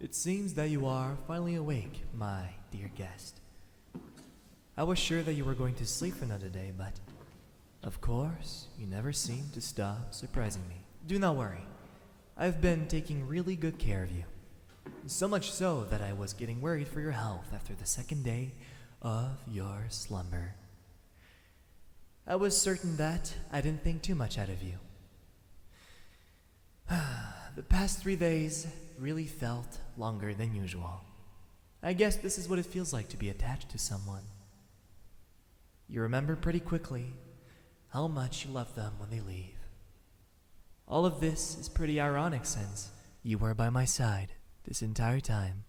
It seems that you are finally awake, my dear guest. I was sure that you were going to sleep for another day, but of course, you never seem to stop surprising me. Do not worry. I've been taking really good care of you. So much so that I was getting worried for your health after the second day of your slumber. I was certain that I didn't think too much out of you. The past 3 days really felt longer than usual. I guess this is what it feels like to be attached to someone. You remember pretty quickly how much you love them when they leave. All of this is pretty ironic since you were by my side this entire time.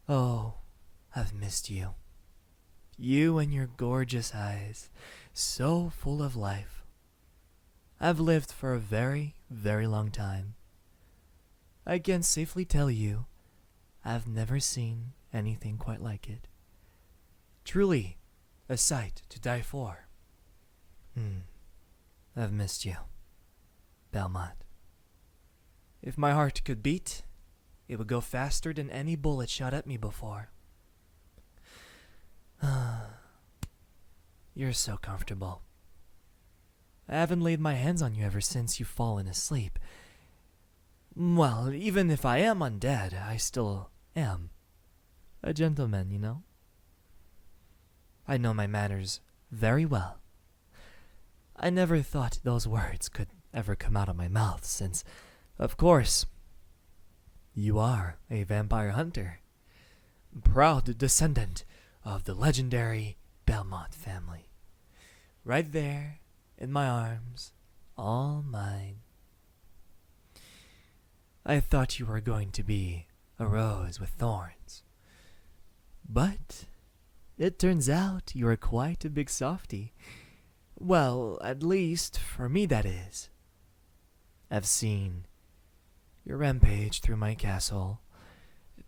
Oh, I've missed you. You and your gorgeous eyes, so full of life. I've lived for a very, very long time. I can safely tell you, I've never seen anything quite like it. Truly, a sight to die for. I've missed you, Belmont. If my heart could beat, it would go faster than any bullet shot at me before. You're so comfortable. I haven't laid my hands on you ever since you've fallen asleep. Well, even if I am undead, I still am. A gentleman, you know? I know my manners very well. I never thought those words could ever come out of my mouth since, of course, you are a vampire hunter. Proud descendant of the legendary Belmont family. Right there, in my arms, all mine. I thought you were going to be a rose with thorns. But it turns out you are quite a big softy. Well, at least for me, that is. I've seen your rampage through my castle,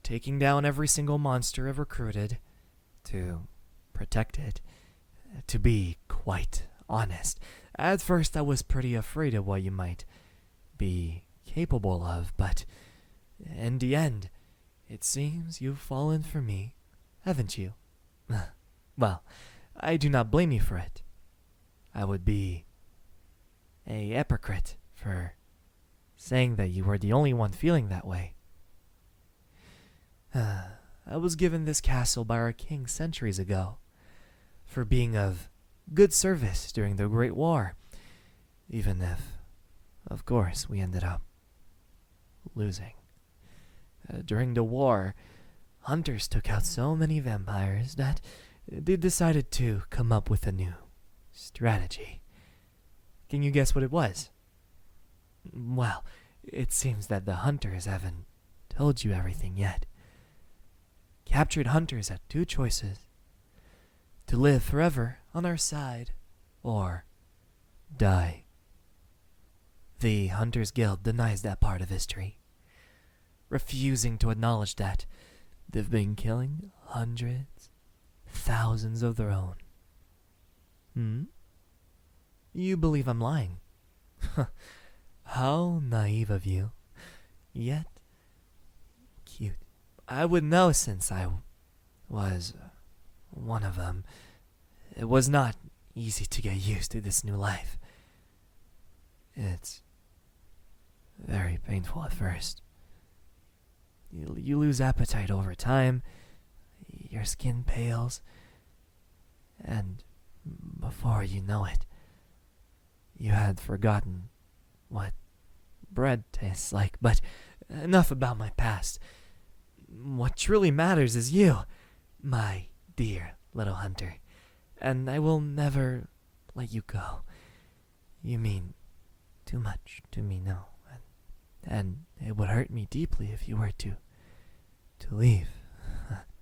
taking down every single monster I've recruited to protect it. To be quite honest, at first I was pretty afraid of what you might be capable of, but in the end, it seems you've fallen for me, haven't you? Well, I do not blame you for it. I would be a hypocrite for saying that you were the only one feeling that way. I was given this castle by our king centuries ago for being of good service during the Great War, even if, of course, we ended up losing. During the war, hunters took out so many vampires that they decided to come up with a new strategy. Can you guess what it was? Well, it seems that the hunters haven't told you everything yet. Captured hunters had 2 choices: to live forever on our side, or die. The Hunters Guild denies that part of history, refusing to acknowledge that they've been killing hundreds, thousands of their own. You believe I'm lying? How naive of you. Yet cute. I would know since I was one of them. It was not easy to get used to this new life. It's very painful at first. You lose appetite over time, your skin pales, and before you know it, you had forgotten what bread tastes like. But enough about my past. What truly matters is you, my dear little hunter, and I will never let you go. You mean too much to me now, and it would hurt me deeply if you were to leave.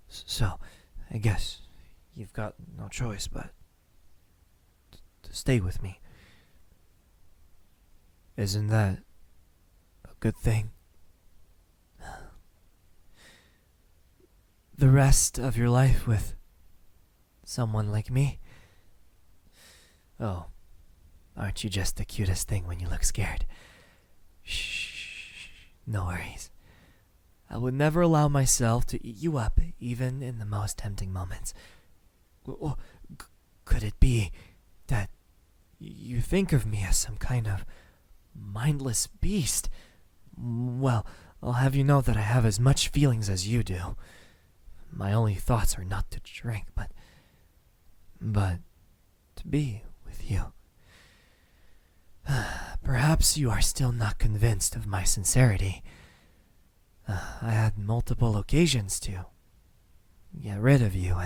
So, I guess you've got no choice but to stay with me. Isn't that a good thing? The rest of your life with someone like me? Oh, aren't you just the cutest thing when you look scared? Shh, no worries. I would never allow myself to eat you up, even in the most tempting moments. Could it be that you think of me as some kind of mindless beast? Well, I'll have you know that I have as much feelings as you do. My only thoughts are not to drink, but to be with you. Perhaps you are still not convinced of my sincerity. I had multiple occasions to get rid of you,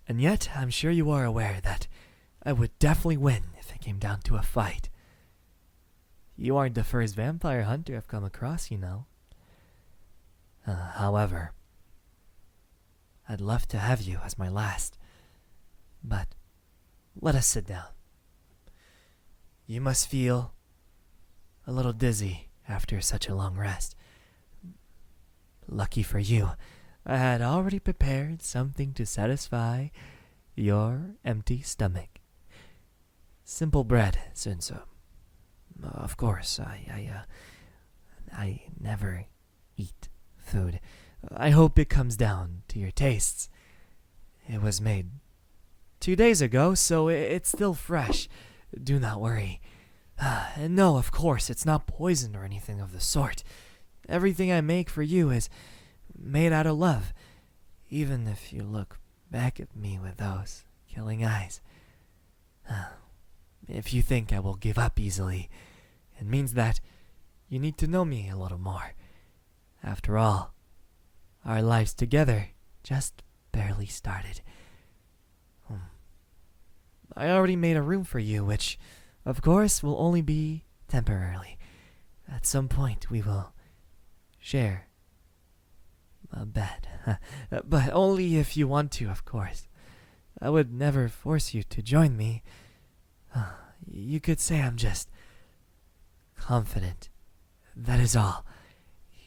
and yet I'm sure you are aware that I would definitely win if it came down to a fight. You aren't the first vampire hunter I've come across, you know. However, I'd love to have you as my last, but let us sit down. You must feel a little dizzy after such a long rest. Lucky for you, I had already prepared something to satisfy your empty stomach. Simple bread, since, of course, I never eat food. I hope it comes down to your tastes. It was made 2 days ago, so it's still fresh. Do not worry. And no, of course, it's not poison or anything of the sort. Everything I make for you is made out of love, even if you look back at me with those killing eyes. If you think I will give up easily, it means that you need to know me a little more. After all, our lives together just barely started. I already made a room for you, which, of course, will only be temporarily. At some point, we will share a bed. But only if you want to, of course. I would never force you to join me. You could say I'm just confident. That is all.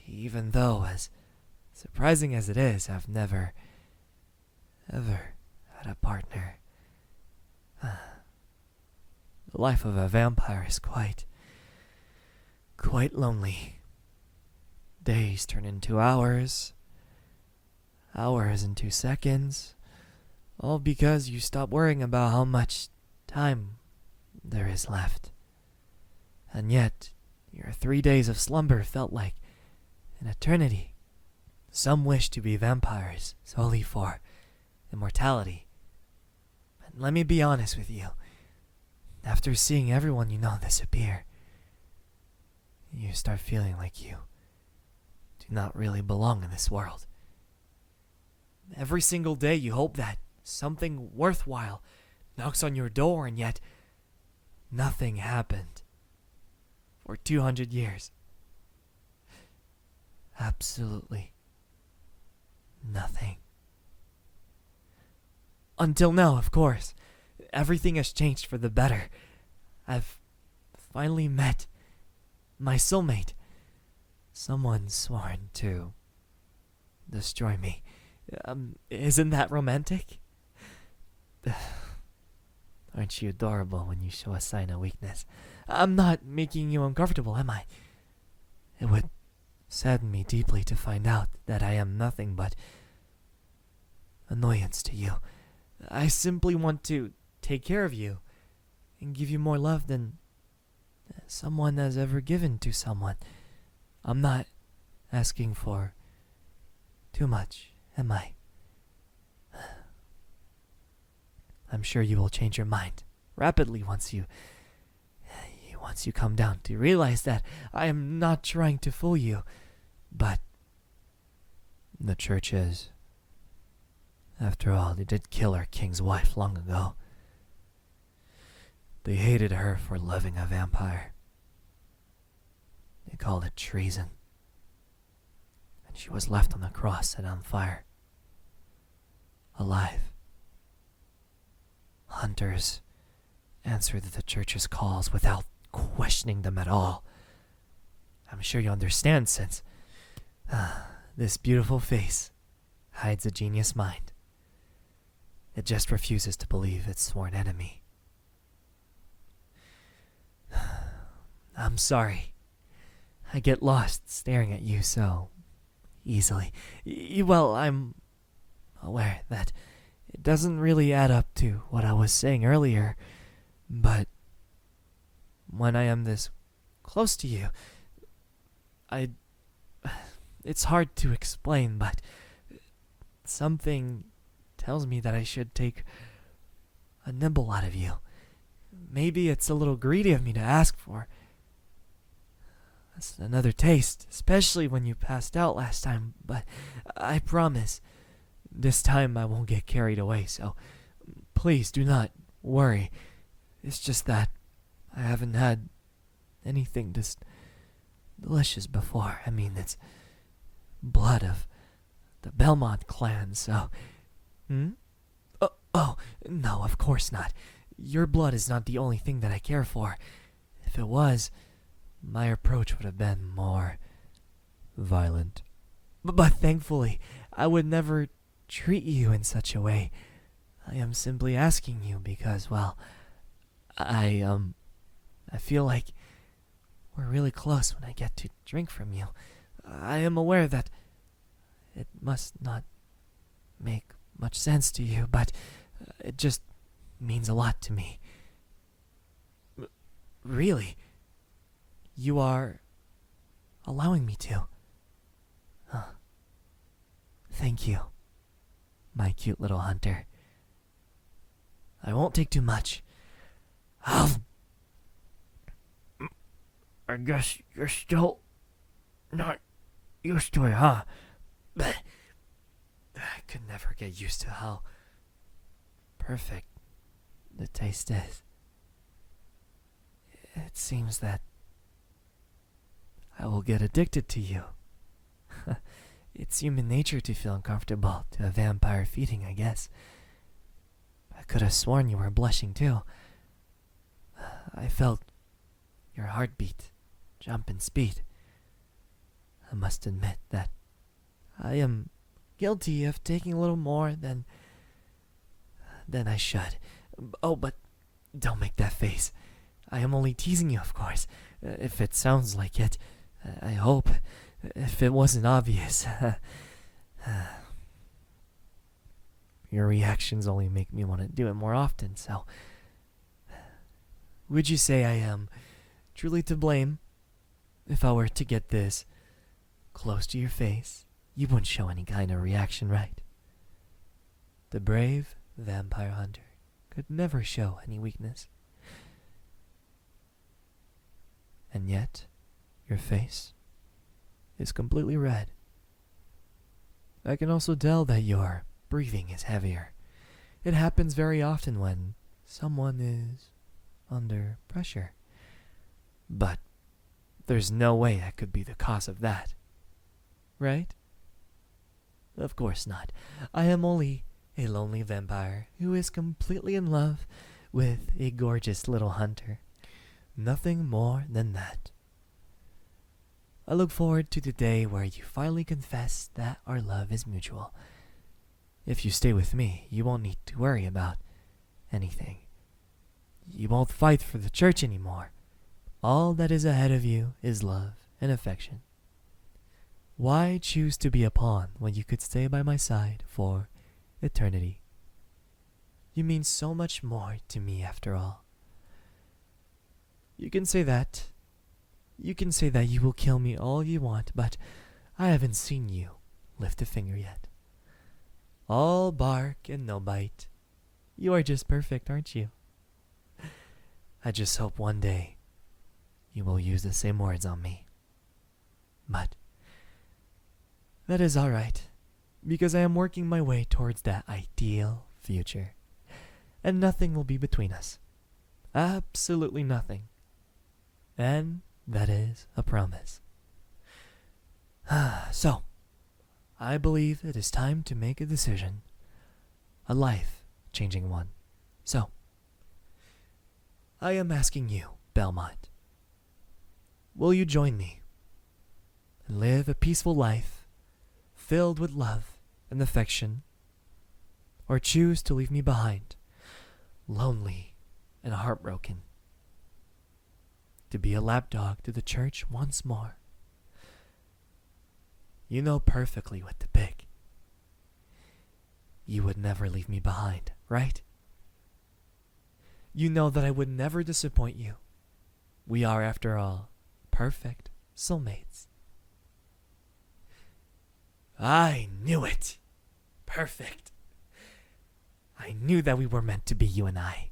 Even though, as surprising as it is, I've never, ever had a partner. The life of a vampire is quite lonely. Days turn into hours, hours into seconds, all because you stop worrying about how much time there is left. And yet, your 3 days of slumber felt like an eternity. Some wish to be vampires solely for immortality. And let me be honest with you. After seeing everyone you know disappear, you start feeling like you do not really belong in this world. Every single day you hope that something worthwhile knocks on your door, and yet nothing happened for 200 years. Absolutely nothing. Until now, of course. Everything has changed for the better. I've finally met my soulmate. Someone sworn to destroy me. Isn't that romantic? Aren't you adorable when you show a sign of weakness? I'm not making you uncomfortable, am I? It would sadden me deeply to find out that I am nothing but annoyance to you. I simply want to take care of you and give you more love than someone has ever given to someone. I'm not asking for too much, am I? I'm sure you will change your mind rapidly once you come down to realize that I am not trying to fool you, but the church is. After all, they did kill our king's wife long ago. They hated her for loving a vampire. They called it treason. And she was left on the cross set on fire. Alive. Hunters answered the church's calls without questioning them at all. I'm sure you understand, since this beautiful face hides a genius mind. It just refuses to believe its sworn enemy. I'm sorry. I get lost staring at you, so easily. Well, I'm aware that it doesn't really add up to what I was saying earlier, but when I am this close to you, I... It's hard to explain, but something tells me that I should take a nibble out of you. Maybe it's a little greedy of me to ask for. That's another taste, especially when you passed out last time, but I promise this time I won't get carried away, so please do not worry. It's just that I haven't had anything this delicious before. I mean, it's blood of the Belmont clan, so... Oh, no, of course not. Your blood is not the only thing that I care for. If it was, my approach would have been more violent. But thankfully, I would never treat you in such a way. I am simply asking you because, well, I feel like we're really close when I get to drink from you. I am aware that it must not make much sense to you, but it just means a lot to me. Really? You are allowing me to? Huh. Thank you, my cute little hunter. I won't take too much. I guess you're still not used to it, huh? But I could never get used to how perfect the taste is. It seems that I will get addicted to you. It's human nature to feel uncomfortable to a vampire feeding, I guess. I could have sworn you were blushing too. I felt your heartbeat jump in speed. I must admit that I am guilty of taking a little more than I should. Oh, but don't make that face. I am only teasing you, of course. If it sounds like it, I hope. If it wasn't obvious. Your reactions only make me want to do it more often, so... Would you say I am truly to blame? If I were to get this close to your face, you wouldn't show any kind of reaction, right? The brave vampire hunter could never show any weakness. And yet, your face is completely red. I can also tell that your breathing is heavier. It happens very often when someone is under pressure. But there's no way I could be the cause of that. Right? Of course not. I am only a lonely vampire who is completely in love with a gorgeous little hunter. Nothing more than that. I look forward to the day where you finally confess that our love is mutual. If you stay with me, you won't need to worry about anything. You won't fight for the church anymore. All that is ahead of you is love and affection. Why choose to be a pawn when you could stay by my side for eternity? You mean so much more to me after all. You can say that. You can say that you will kill me all you want, but I haven't seen you lift a finger yet. All bark and no bite. You are just perfect, aren't you? I just hope one day you will use the same words on me. But that is all right, because I am working my way towards that ideal future. And nothing will be between us. Absolutely nothing. And that is a promise. So, I believe it is time to make a decision. A life-changing one. So, I am asking you, Belmont. Will you join me and live a peaceful life filled with love and affection? Or choose to leave me behind, lonely and heartbroken, to be a lapdog to the church once more? You know perfectly what to pick. You would never leave me behind, right? You know that I would never disappoint you. We are, after all, perfect soulmates. I knew it. Perfect. I knew that we were meant to be, you and I.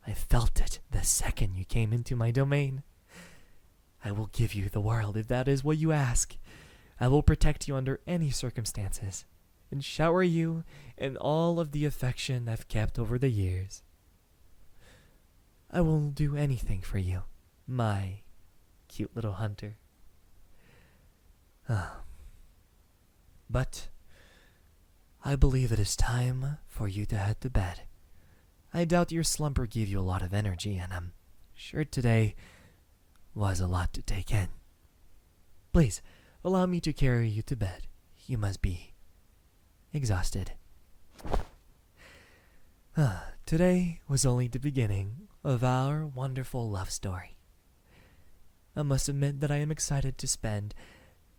I felt it the second you came into my domain. I will give you the world if that is what you ask. I will protect you under any circumstances and shower you in all of the affection I've kept over the years. I will do anything for you, my cute little hunter. But I believe it is time for you to head to bed. I doubt your slumber gave you a lot of energy, and I'm sure today was a lot to take in. Please, allow me to carry you to bed. You must be exhausted. Today was only the beginning of our wonderful love story. I must admit that I am excited to spend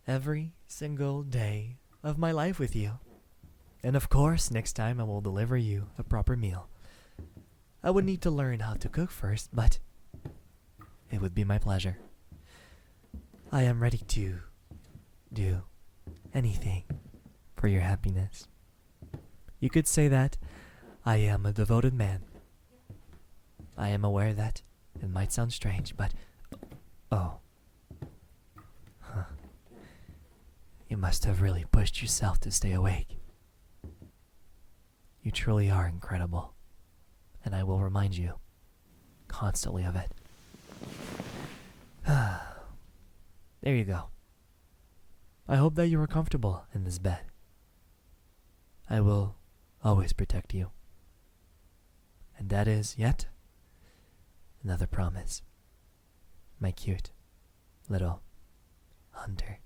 every single day of my life with you. And of course, next time I will deliver you a proper meal. I would need to learn how to cook first, but it would be my pleasure. I am ready to do anything for your happiness. You could say that I am a devoted man. I am aware that it might sound strange, but you must have really pushed yourself to stay awake. You truly are incredible, and I will remind you constantly of it. There you go. I hope that you are comfortable in this bed. I will always protect you. And that is yet another promise, my cute little hunter.